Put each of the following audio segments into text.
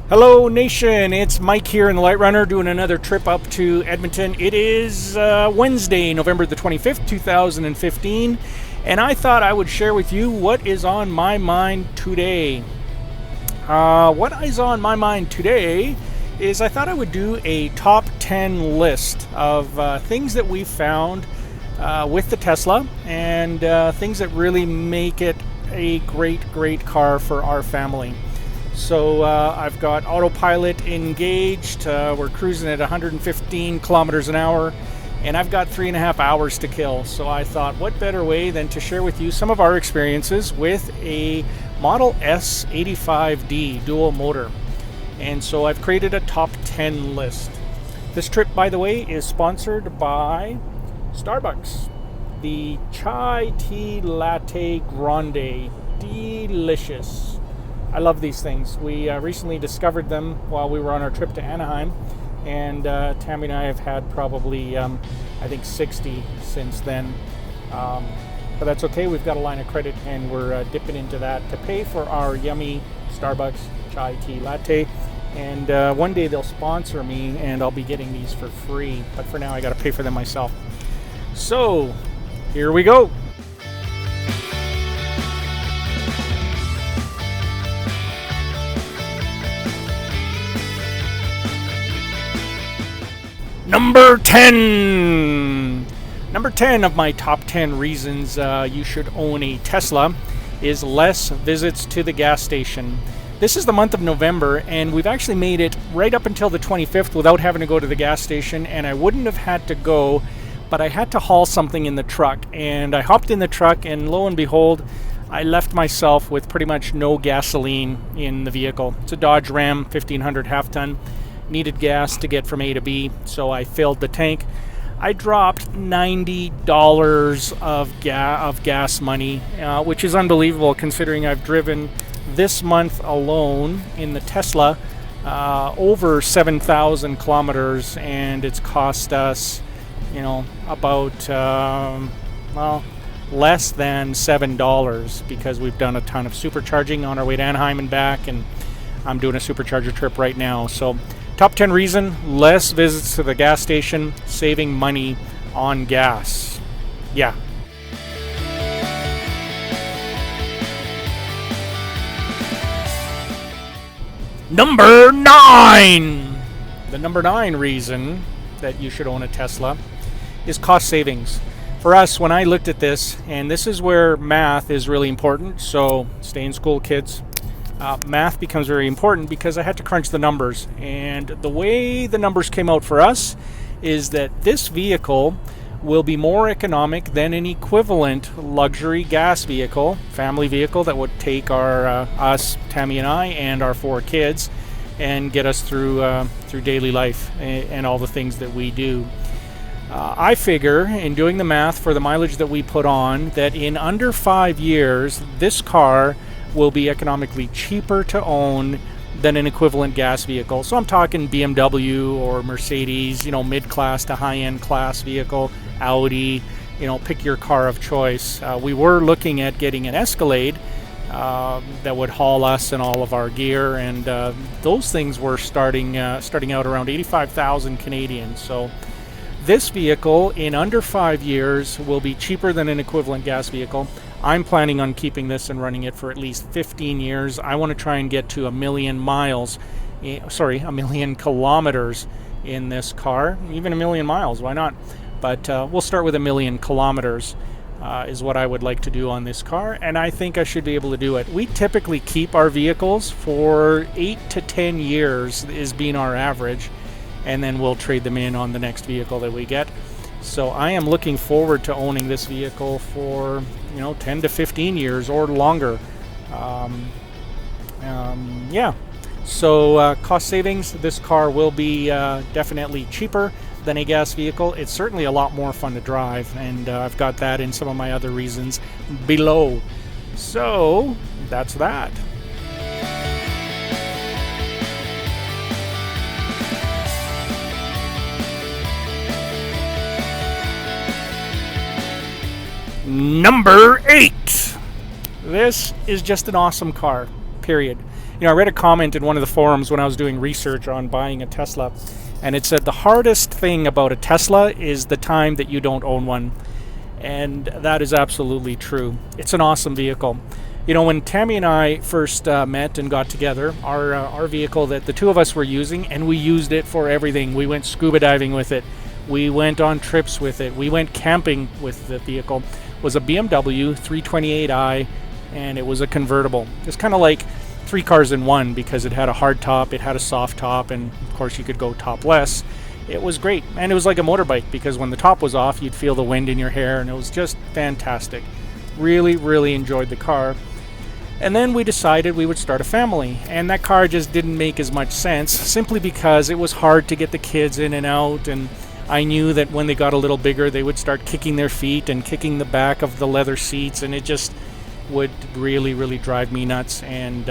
Hello nation, it's Mike here in the Light Runner doing another trip up to Edmonton. It is Wednesday, November the 25th, 2015, and I thought I would share with you what is on my mind today. What is on my mind today is I thought I would do a top 10 list of things that we found with the Tesla and things that really make it a great car for our family. So I've got autopilot engaged, we're cruising at 115 kilometers an hour, and I've got 3.5 hours to kill. So I thought, what better way than to share with you some of our experiences with a Model S85D dual motor. And so I've created a top 10 list. This trip, by the way, is sponsored by Starbucks. The chai tea latte grande, delicious. I love these things. We recently discovered them while we were on our trip to Anaheim, and Tammy and I have had probably, I think, 60 since then. But that's okay. We've got a line of credit, and we're dipping into that to pay for our yummy Starbucks chai tea latte. And one day they'll sponsor me, and I'll be getting these for free. But for now, I got to pay for them myself. So here we go. Number 10 of my top 10 reasons you should own a Tesla is less visits to the gas station. This is the month of November, and we've actually made it right up until the 25th without having to go to the gas station, and I wouldn't have had to go, but I had to haul something in the truck, and I hopped in the truck, and lo and behold, I left myself with pretty much no gasoline in the vehicle. It's a Dodge Ram 1500 half-ton. Needed gas to get from A to B, so I filled the tank. I dropped $90 of gas money, which is unbelievable considering I've driven this month alone in the Tesla over 7,000 kilometers, and it's cost us, about less than $7 because we've done a ton of supercharging on our way to Anaheim and back, and I'm doing a supercharger trip right now. So top 10 reason, less visits to the gas station, saving money on gas. Yeah. Number 9! The number 9 reason that you should own a Tesla is cost savings. For us, when I looked at this, and this is where math is really important, so stay in school, kids. Math becomes very important because I had to crunch the numbers, and the way the numbers came out for us is that this vehicle will be more economic than an equivalent luxury gas vehicle, family vehicle that would take us, Tammy and I, and our 4 kids, and get us through daily life and all the things that we do. I figure, in doing the math for the mileage that we put on, that in under 5 years, this car will be economically cheaper to own than an equivalent gas vehicle. So I'm talking BMW or Mercedes, mid-class to high-end class vehicle, Audi, pick your car of choice. We were looking at getting an Escalade that would haul us and all of our gear, and those things were starting out around 85,000 Canadian. So this vehicle in under 5 years will be cheaper than an equivalent gas vehicle. I'm planning on keeping this and running it for at least 15 years. I want to try and get to a million kilometers in this car. Even 1 million miles, why not? But we'll start with 1 million kilometers is what I would like to do on this car, and I think I should be able to do it. We typically keep our vehicles for 8 to 10 years is being our average, and then we'll trade them in on the next vehicle that we get. So I am looking forward to owning this vehicle for 10 to 15 years or longer. Yeah. So cost savings, this car will be definitely cheaper than a gas vehicle. It's certainly a lot more fun to drive, and I've got that in some of my other reasons below. So that's that. Number 8. This is just an awesome car, period. I read a comment in one of the forums when I was doing research on buying a Tesla, and it said the hardest thing about a Tesla is the time that you don't own one. And that is absolutely true. It's an awesome vehicle. When Tammy and I first met and got together, our vehicle that the two of us were using, and we used it for everything. We went scuba diving with it. We went on trips with it. We went camping with the vehicle. It was a BMW 328i, and it was a convertible. It's kind of like 3 cars in one, because it had a hard top, it had a soft top, and of course you could go topless. It was great, and it was like a motorbike, because when the top was off, you'd feel the wind in your hair, and it was just fantastic. Really, really enjoyed the car. And then we decided we would start a family, and that car just didn't make as much sense, simply because it was hard to get the kids in and out, and I knew that when they got a little bigger, they would start kicking their feet and kicking the back of the leather seats, and it just would really, really drive me nuts, and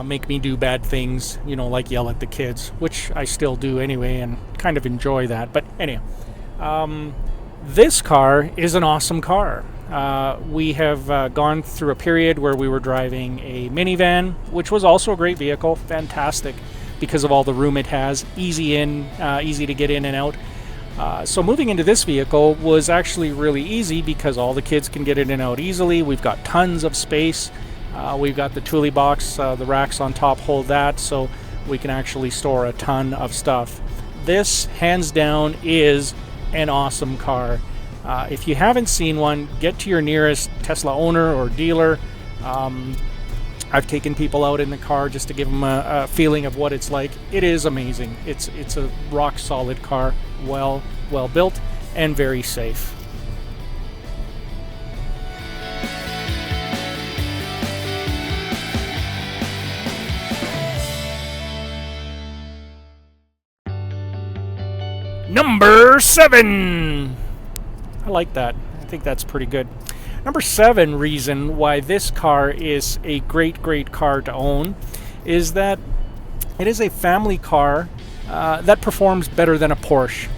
make me do bad things, like yell at the kids, which I still do anyway, and kind of enjoy that. But anyhow, this car is an awesome car. We have gone through a period where we were driving a minivan, which was also a great vehicle, fantastic, because of all the room it has, easy to get in and out. So moving into this vehicle was actually really easy, because all the kids can get in and out easily. We've got tons of space. We've got the Thule box, the racks on top hold that, so we can actually store a ton of stuff. This, hands down, is an awesome car. If you haven't seen one, get to your nearest Tesla owner or dealer. I've taken people out in the car just to give them a feeling of what it's like. It is amazing. It's a rock solid car, well built, and very safe. Number 7. I like that. I think that's pretty good. Number 7 reason why this car is a great car to own is that it is a family car that performs better than a Porsche.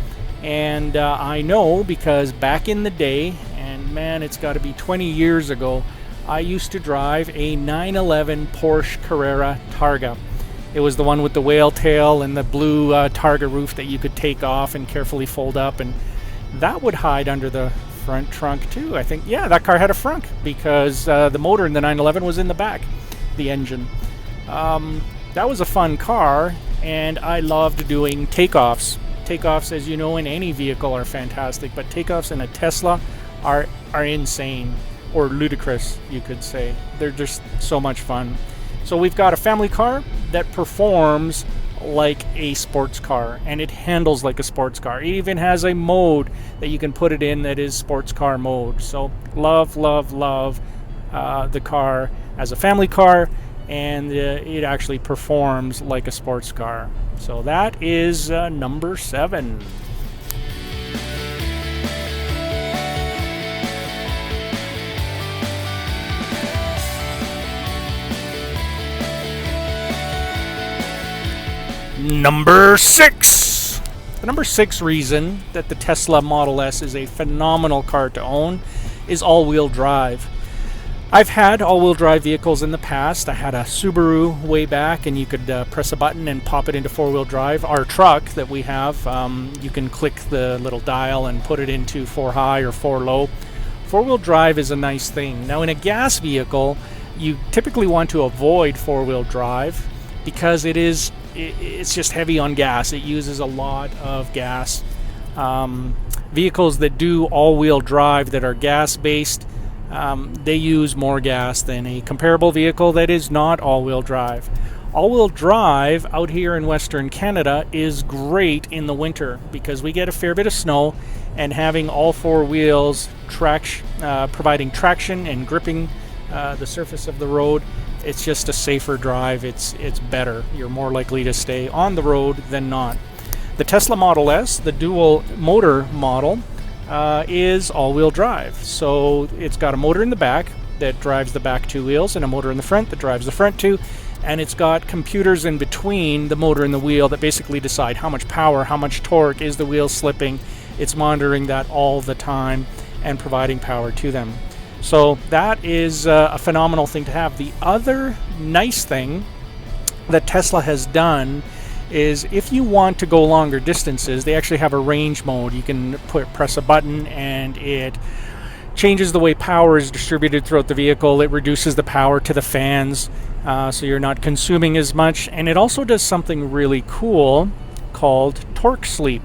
And I know, because back in the day, and man, it's got to be 20 years ago, I used to drive a 911 Porsche Carrera Targa. It was the one with the whale tail and the blue Targa roof that you could take off and carefully fold up, and that would hide under the front trunk too. I think, yeah, that car had a frunk, because the motor in the 911 was in the back, the engine. That was a fun car, and I loved doing takeoffs. Takeoffs, as you know, in any vehicle are fantastic, but takeoffs in a Tesla are insane, or ludicrous, you could say. They're just so much fun. So we've got a family car that performs like a sports car, and it handles like a sports car. It even has a mode that you can put it in that is sports car mode. So love the car as a family car, and it actually performs like a sports car. So that is number 7. Number 6. The number 6 reason that the Tesla Model S is a phenomenal car to own is all-wheel drive. I've had all-wheel drive vehicles in the past. I had a Subaru way back, and you could press a button and pop it into 4-wheel drive. Our truck that we have, you can click the little dial and put it into 4 high or 4 low. 4-wheel drive is a nice thing. Now, in a gas vehicle, you typically want to avoid 4-wheel drive, because it's just heavy on gas. It uses a lot of gas. Vehicles that do all-wheel drive that are gas-based, they use more gas than a comparable vehicle that is not all-wheel drive. All-wheel drive out here in Western Canada is great in the winter, because we get a fair bit of snow, and having all 4 wheels providing traction and gripping the surface of the road, it's just a safer drive. It's better. You're more likely to stay on the road than not. The Tesla Model S, the dual motor model, is all-wheel drive. So it's got a motor in the back that drives the back 2 wheels, and a motor in the front that drives the front 2, and it's got computers in between the motor and the wheel that basically decide how much power, how much torque, is the wheel slipping. It's monitoring that all the time and providing power to them. So that is a phenomenal thing to have. The other nice thing that Tesla has done is if you want to go longer distances, they actually have a range mode. You can press a button and it changes the way power is distributed throughout the vehicle. It reduces the power to the fans, so you're not consuming as much. And it also does something really cool called torque sleep.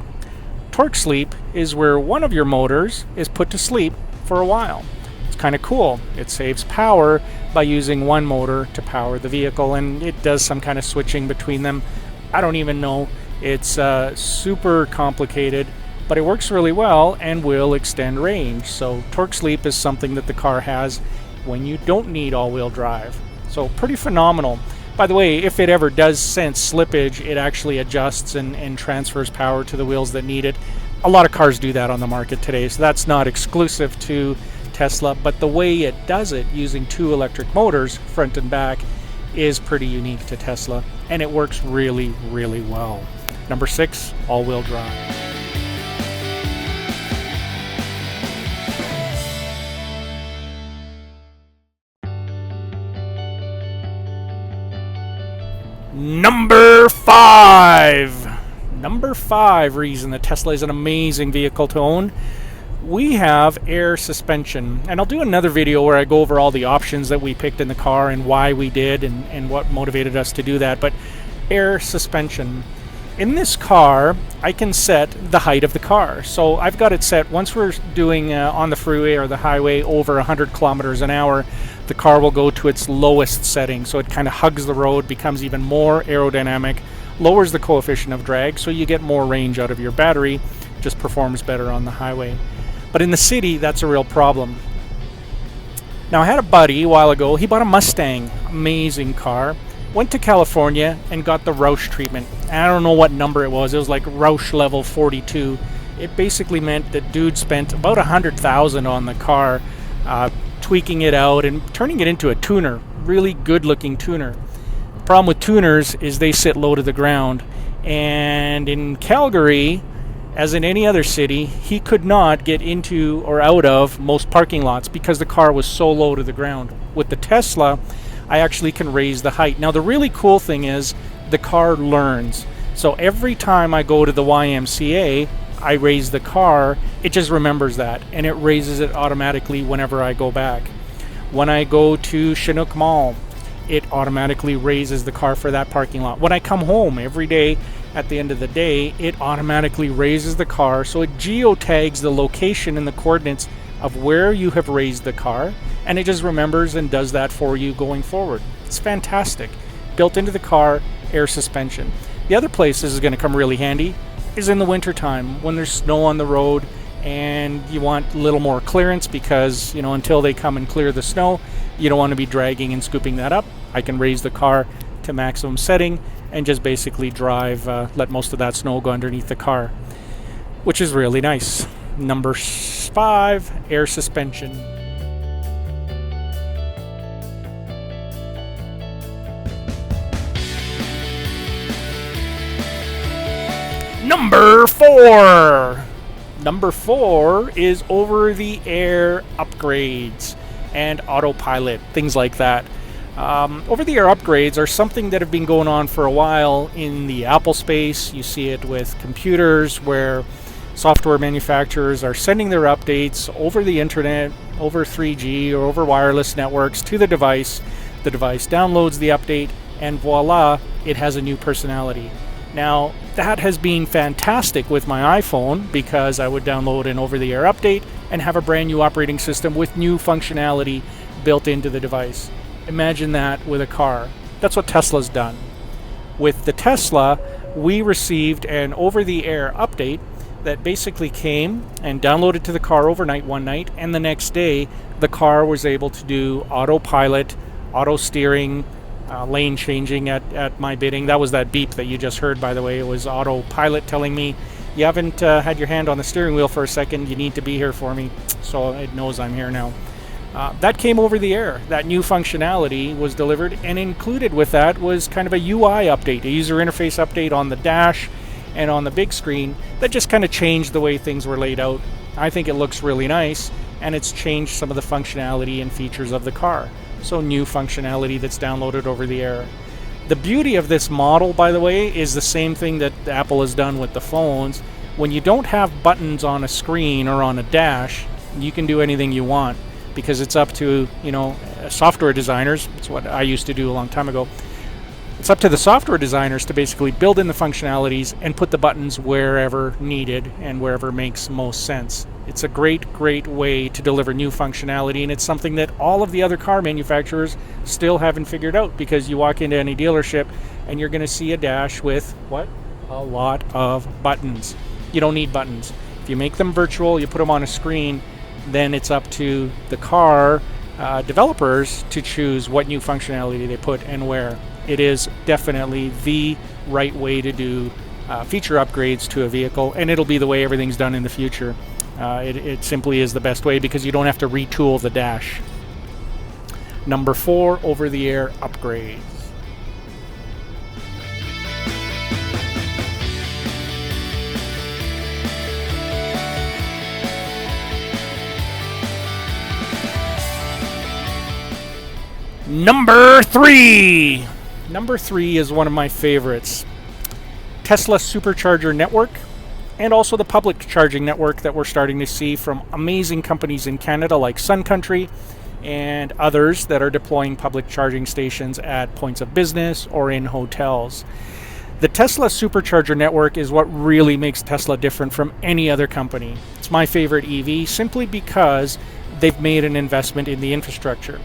Torque sleep is where one of your motors is put to sleep for a while. It's kind of cool. It saves power by using one motor to power the vehicle, and it does some kind of switching between them. I don't even know. It's super complicated, but it works really well and will extend range. So torque sleep is something that the car has when you don't need all-wheel drive. So pretty phenomenal. By the way, if it ever does sense slippage, it actually adjusts and transfers power to the wheels that need it. A lot of cars do that on the market today, so that's not exclusive to Tesla, but the way it does it using two electric motors, front and back, is pretty unique to Tesla, and it works really, really well. Number 6, all-wheel drive. Number 5 reason that Tesla is an amazing vehicle to own. We have air suspension, and I'll do another video where I go over all the options that we picked in the car and why we did and what motivated us to do that. But air suspension. In this car, I can set the height of the car. So I've got it set, once we're doing on the freeway or the highway over 100 kilometers an hour, the car will go to its lowest setting. So it kind of hugs the road, becomes even more aerodynamic, lowers the coefficient of drag, so you get more range out of your battery, just performs better on the highway. But in the city, that's a real problem. Now, I had a buddy a while ago, he bought a Mustang, amazing car, went to California and got the Roush treatment. I don't know what number it was like Roush level 42. It basically meant that dude spent about $100,000 on the car, tweaking it out and turning it into a tuner, really good looking tuner. The problem with tuners is they sit low to the ground, and in Calgary, as in any other city, he could not get into or out of most parking lots because the car was so low to the ground. With the Tesla, I actually can raise the height. Now, the really cool thing is the car learns. So every time I go to the YMCA, I raise the car, it just remembers that, and it raises it automatically whenever I go back. When I go to Chinook Mall, it automatically raises the car for that parking lot. When I come home every day, at the end of the day, it automatically raises the car, so it geotags the location and the coordinates of where you have raised the car, and it just remembers and does that for you going forward. It's fantastic. Built into the car, air suspension. The other place this is going to come really handy is in the winter time when there's snow on the road and you want a little more clearance because, you know, until they come and clear the snow, you don't want to be dragging and scooping that up. I can raise the car to maximum setting and just basically drive, let most of that snow go underneath the car, which is really nice. Number 5, air suspension. Number 4. Number 4 is over-the-air upgrades and autopilot, things like that. Over-the-air upgrades are something that have been going on for a while in the Apple space. You see it with computers where software manufacturers are sending their updates over the internet, over 3G or over wireless networks to the device. The device downloads the update and voila, it has a new personality. Now, that has been fantastic with my iPhone because I would download an over-the-air update and have a brand new operating system with new functionality built into the device. Imagine that with a car. That's what Tesla's done. With the Tesla, we received an over-the-air update that basically came and downloaded to the car overnight one night, and the next day the car was able to do autopilot, auto steering, lane changing at my bidding. That was that beep that you just heard, by the way. It was autopilot telling me, you haven't had your hand on the steering wheel for a second, you need to be here for me. So it knows I'm here now. That came over the air. That new functionality was delivered, and included with that was kind of a UI update, a user interface update on the dash and on the big screen that just kind of changed the way things were laid out. I think it looks really nice, and it's changed some of the functionality and features of the car. So new functionality that's downloaded over the air. The beauty of this model, by the way, is the same thing that Apple has done with the phones. When you don't have buttons on a screen or on a dash, you can do anything you want, because it's up to, software designers. It's what I used to do a long time ago. It's up to the software designers to basically build in the functionalities and put the buttons wherever needed and wherever makes most sense. It's a great, great way to deliver new functionality, and it's something that all of the other car manufacturers still haven't figured out, because you walk into any dealership and you're going to see a dash with a lot of buttons. You don't need buttons. If you make them virtual, you put them on a screen, then it's up to the car developers to choose what new functionality they put and where. It is definitely the right way to do feature upgrades to a vehicle, and it'll be the way everything's done in the future. It simply is the best way, because you don't have to retool the dash. Number 4, over-the-air upgrades. Number 3! Number 3 is one of my favorites. Tesla Supercharger network, and also the public charging network that we're starting to see from amazing companies in Canada like Sun Country and others that are deploying public charging stations at points of business or in hotels. The Tesla Supercharger network is what really makes Tesla different from any other company. It's my favorite EV simply because they've made an investment in the infrastructure.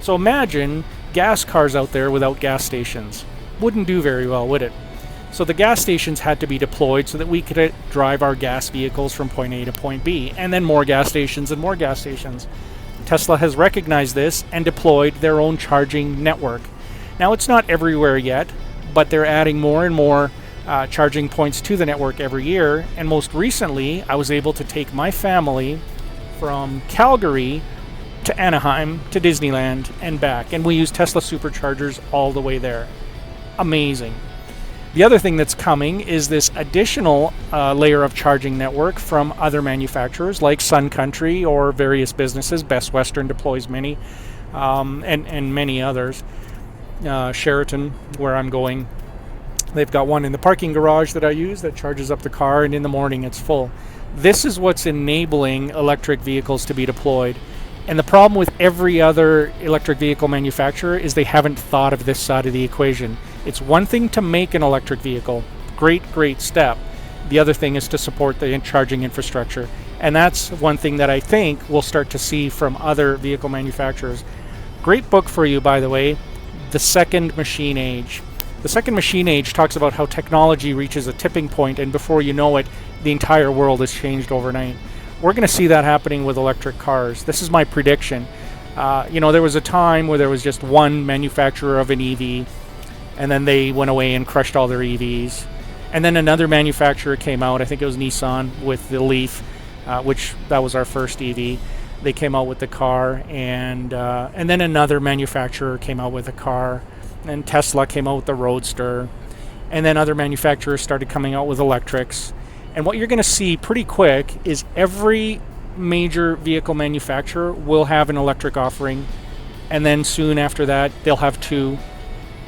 So imagine gas cars out there without gas stations. Wouldn't do very well, would it? So the gas stations had to be deployed so that we could drive our gas vehicles from point A to point B, and then more gas stations and more gas stations. Tesla has recognized this and deployed their own charging network. Now, it's not everywhere yet, but they're adding more and more charging points to the network every year. And most recently, I was able to take my family from Calgary to Anaheim to Disneyland and back, and we use Tesla Superchargers all the way there. Amazing. The other thing that's coming is this additional layer of charging network from other manufacturers like Sun Country or various businesses. Best Western deploys many, and many others. Sheraton, where I'm going, they've got one in the parking garage that I use that charges up the car, and in the morning it's full. This is what's enabling electric vehicles to be deployed. And the problem with every other electric vehicle manufacturer is they haven't thought of this side of the equation. It's one thing to make an electric vehicle. Great step. The other thing is to support the charging infrastructure. And that's one thing that I think we'll start to see from other vehicle manufacturers. Great book for you, by the way, The Second Machine Age. The Second Machine Age talks about how technology reaches a tipping point, and before you know it, the entire world has changed overnight. We're going to see that happening with electric cars. This is my prediction. There was a time where there was just one manufacturer of an EV, and then they went away and crushed all their EVs. And then another manufacturer came out, I think it was Nissan, with the Leaf, which that was our first EV. They came out with the car, and then another manufacturer came out with a car, and Tesla came out with the Roadster, and then other manufacturers started coming out with electrics. And what you're going to see pretty quick is every major vehicle manufacturer will have an electric offering, and then soon after that they'll have two,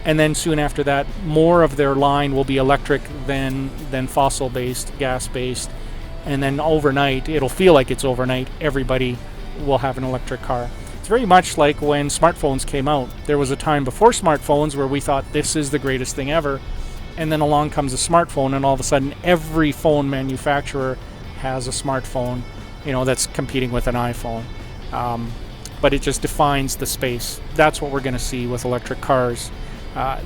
and then soon after that more of their line will be electric than fossil-based, gas-based, and then overnight, it'll feel like it's overnight, everybody will have an electric car. It's very much like when smartphones came out. There was a time before smartphones where we thought this is the greatest thing ever, and then along comes a smartphone, and all of a sudden every phone manufacturer has a smartphone, that's competing with an iPhone. But it just defines the space. That's what we're going to see with electric cars.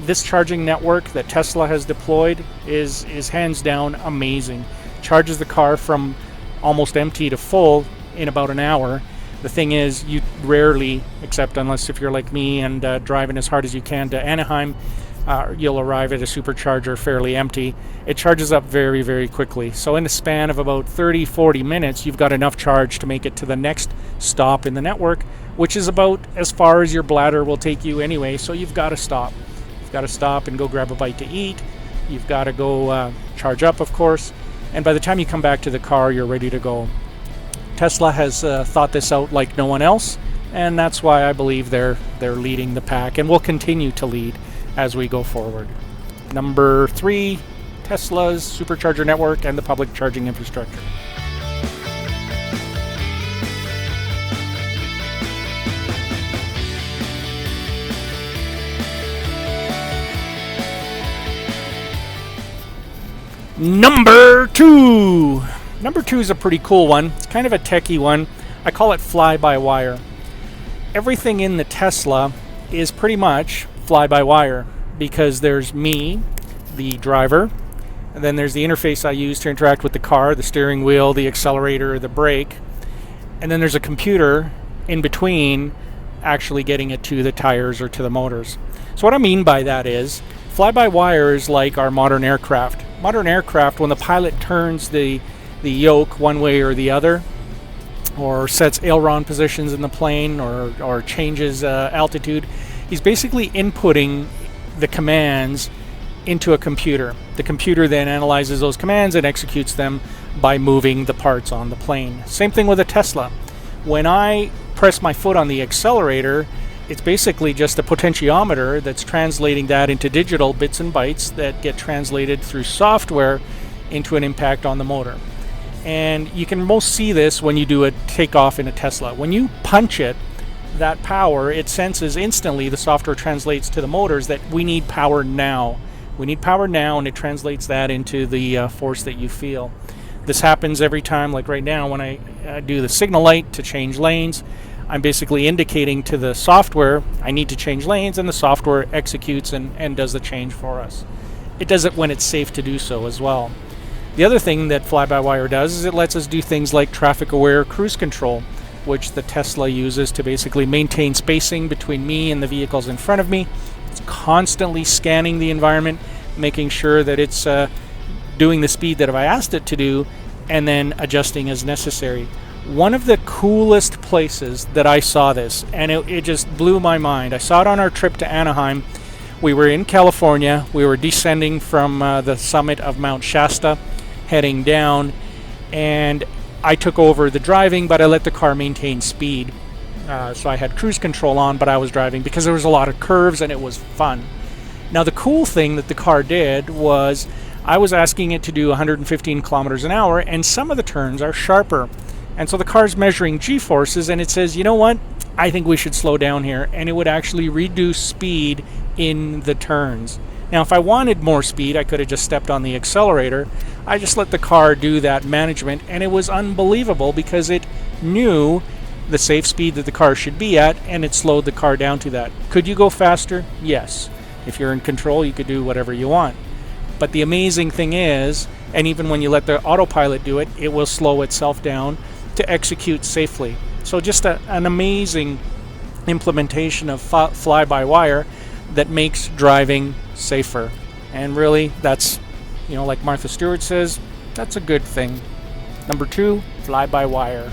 This charging network that Tesla has deployed is hands down amazing. Charges the car from almost empty to full in about an hour. The thing is, you rarely, except unless if you're like me and driving as hard as you can to Anaheim, you'll arrive at a supercharger fairly empty. It charges up very, very quickly. So in a span of about 30-40 minutes, you've got enough charge to make it to the next stop in the network, which is about as far as your bladder will take you anyway. So you've got to stop. You've got to stop and go grab a bite to eat. You've got to go charge up, of course. And by the time you come back to the car, you're ready to go. Tesla has thought this out like no one else, and that's why I believe they're leading the pack and will continue to lead as we go forward. Number 3, Tesla's Supercharger network and the public charging infrastructure. Number 2. Number 2 is a pretty cool one. It's kind of a techie one. I call it fly-by-wire. Everything in the Tesla is pretty much fly-by-wire because there's me, the driver, and then there's the interface I use to interact with the car, the steering wheel, the accelerator, the brake, and then there's a computer in between actually getting it to the tires or to the motors. So what I mean by that is fly-by-wire is like our modern aircraft. Modern aircraft, when the pilot turns the yoke one way or the other, or sets aileron positions in the plane, or changes altitude, he's basically inputting the commands into a computer. The computer then analyzes those commands and executes them by moving the parts on the plane. Same thing with a Tesla. When I press my foot on the accelerator, it's basically just a potentiometer that's translating that into digital bits and bytes that get translated through software into an impact on the motor. And you can most see this when you do a takeoff in a Tesla. When you punch it, that power, it senses instantly, the software translates to the motors that we need power now. We need power now, and it translates that into the force that you feel. This happens every time, like right now when I do the signal light to change lanes. I'm basically indicating to the software I need to change lanes, and the software executes and does the change for us. It does it when it's safe to do so as well. The other thing that fly-by-wire does is it lets us do things like traffic-aware cruise control, which the Tesla uses to basically maintain spacing between me and the vehicles in front of me. It's constantly scanning the environment, making sure that it's doing the speed that I asked it to do, and then adjusting as necessary. One of the coolest places that I saw this, and it just blew my mind. I saw it on our trip to Anaheim. We were in California. We were descending from the summit of Mount Shasta, heading down, and I took over the driving, but I let the car maintain speed. So I had cruise control on, but I was driving because there was a lot of curves and it was fun. Now the cool thing that the car did was I was asking it to do 115 kilometers an hour, and some of the turns are sharper. And so the car's measuring G-forces, and it says, you know what, I think we should slow down here, and it would actually reduce speed in the turns. Now if I wanted more speed, I could have just stepped on the accelerator. I just let the car do that management, and it was unbelievable because it knew the safe speed that the car should be at, and it slowed the car down to that. Could you go faster? Yes. If you're in control, you could do whatever you want. But the amazing thing is, and even when you let the autopilot do it, it will slow itself down to execute safely. So just an amazing implementation of fly-by-wire that makes driving safer. And really, that's, like Martha Stewart says, that's a good thing. Number 2, fly-by-wire.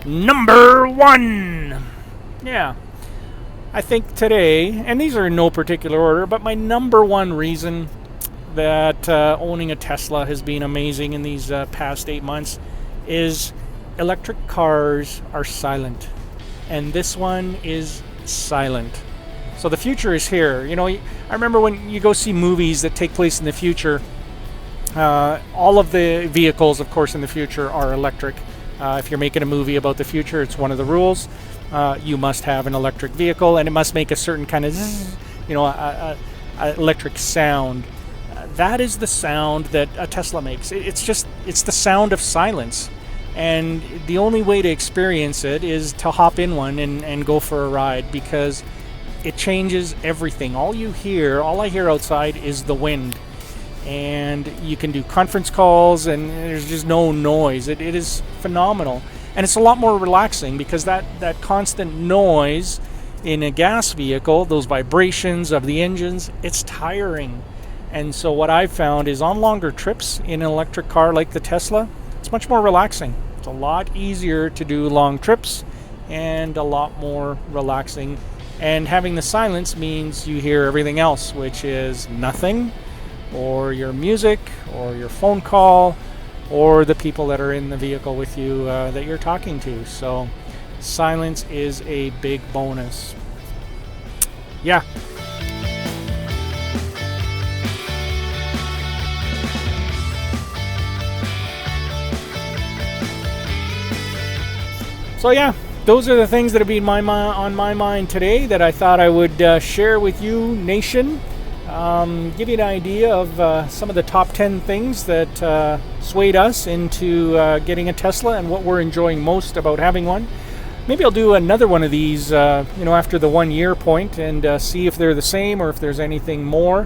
Number 1. Yeah, I think today, and these are in no particular order, but my number 1 reason that owning a Tesla has been amazing in these past 8 months is electric cars are silent, and this one is silent. So the future is here. I remember when you go see movies that take place in the future, all of the vehicles, of course, in the future are electric. If you're making a movie about the future, it's one of the rules. You must have an electric vehicle, and it must make a certain kind of zzz, electric sound. That is the sound that a Tesla makes. It's the sound of silence. And the only way to experience it is to hop in one and go for a ride, because it changes everything. All I hear outside is the wind. And you can do conference calls, and there's just no noise. It is phenomenal. And it's a lot more relaxing because that constant noise in a gas vehicle, those vibrations of the engines, it's tiring. And so what I've found is on longer trips in an electric car like the Tesla, it's much more relaxing. It's a lot easier to do long trips, and a lot more relaxing. And having the silence means you hear everything else, which is nothing, or your music, or your phone call, or the people that are in the vehicle with you that you're talking to. So silence is a big bonus. Yeah. So yeah, those are the things that have been on my mind today that I thought I would share with you, nation. Give you an idea of some of the top 10 things that swayed us into getting a Tesla and what we're enjoying most about having one. Maybe I'll do another one of these, after the 1 year point, and see if they're the same or if there's anything more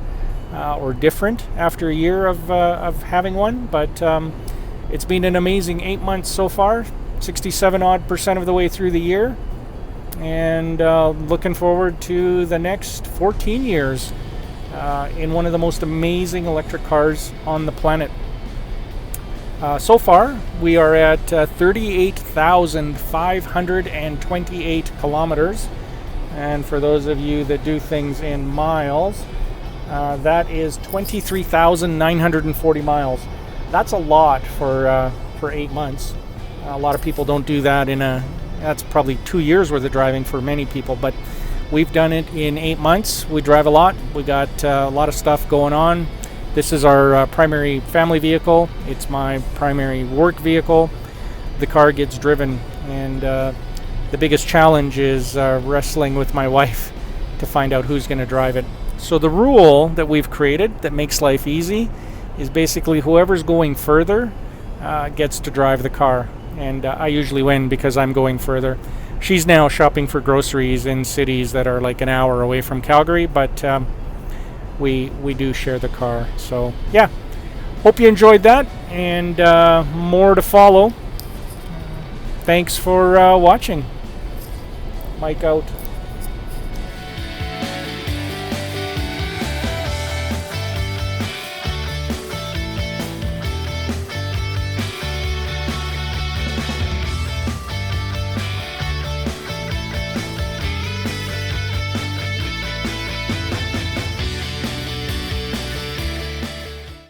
or different after a year of having one. But it's been an amazing 8 months so far. 67% of the way through the year, and looking forward to the next 14 years in one of the most amazing electric cars on the planet. So far, we are at 38,528 kilometers, and for those of you that do things in miles, that is 23,940 miles. That's a lot for 8 months. A lot of people don't do that that's probably 2 years worth of driving for many people, but we've done it in 8 months. We drive a lot. We got a lot of stuff going on. This is our primary family vehicle. It's my primary work vehicle. The car gets driven, and the biggest challenge is wrestling with my wife to find out who's going to drive it. So the rule that we've created that makes life easy is basically whoever's going further gets to drive the car. And I usually win because I'm going further. She's now shopping for groceries in cities that are like an hour away from Calgary, but we do share the car. So yeah, hope you enjoyed that, and more to follow. Thanks for watching. Mike out.